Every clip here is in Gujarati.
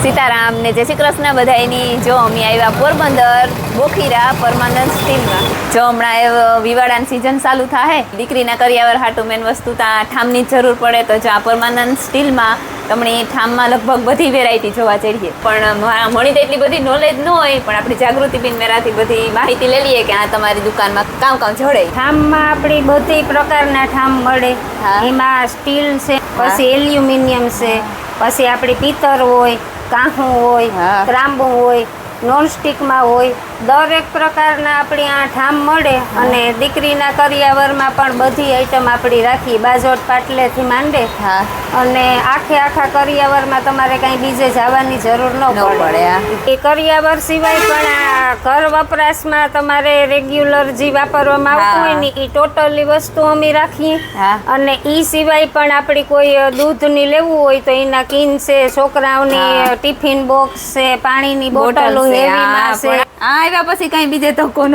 સીતારામ ને જય શ્રી કૃષ્ણ બધાયની. જો અમે આવ્યા પોરબંદર બોખીરા પરમાનન્ટ સ્ટીલમાં. જો હમણાં વિવાળાની સિઝન ચાલુ થાય, દીકરીના કરિયાવર હાટું મેન વસ્તુ ત્યાં ઠામની જરૂર પડે, તો જો આ પરમાનન્ટ સ્ટીલમાં તમને ઠામમાં લગભગ બધી વેરાયટી જોવા જઈએ. પણ મળી તો એટલી બધી નોલેજ ન હોય, પણ આપણી જાગૃતિબેન મેરાથી બધી માહિતી લઈ લઈએ કે આ તમારી દુકાનમાં કામ જોડે. ઠામમાં આપણી બધી પ્રકારના ઠામ મળે. એમાં સ્ટીલ છે, પછી એલ્યુમિનિયમ છે, પછી આપણી પિત્તર હોય, કાહું હોય, ત્રાંબુ હોય, નોનસ્ટિકમાં હોય, દરેક પ્રકારના આપણી આ ઠામ મળે. અને દીકરીના કરિયાવરમાં પણ બધી આઈટમ આપણી રાખી, બાજોટ પાટલેથી માંડે. અને આખા કરિયાવરમાં તમારે કાંઈ બીજે જવાની જરૂર ન પડે. એ કરિયાવર સિવાય પણ આ ઘર વપરાશમાં તમારે રેગ્યુલર જે વાપરવામાં આવતું હોય ને એ ટોટલી વસ્તુ અમે રાખીએ. અને એ સિવાય પણ આપણી કોઈ દૂધની લેવું હોય તો એના કિન છે, છોકરાઓની ટિફિન બોક્સ છે, પાણીની બોટલો હેવીમાં છે. આવ્યા પછી કઈ બીજે ધક્કો ન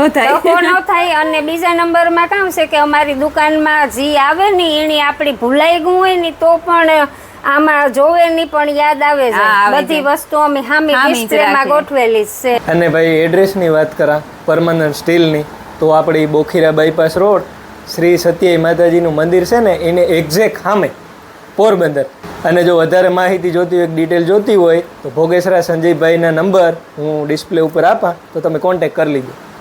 થાય. અને બીજા નંબરમાં કામ છે કે અમારી દુકાનમાં જે આવે ને એની આપણી ભૂલાઈ ગયું હોય ને તો પણ આમાં જોવે નહીં પણ યાદ આવે છે. બધી વસ્તુ અમે હામી ડિસ્પ્લેમાં ગોઠવેલી છે. અને ભાઈ એડ્રેસની વાત કરા પરમાનન્ટ સ્ટીલની, તો આપણી બોખીરા બાયપાસ રોડ શ્રી સત્યાઈ માતાજીનું મંદિર છે ને એને એક્ઝેક્ટ સામે પોરબંદર. અને જો વધારે માહિતી જોતી હોય, ડિટેલ જોતી હોય તો ભોગેસરા સંજયભાઈના નંબર હું ડિસ્પ્લે ઉપર આપા, તો તમે કોન્ટેક્ટ કરી લીધો.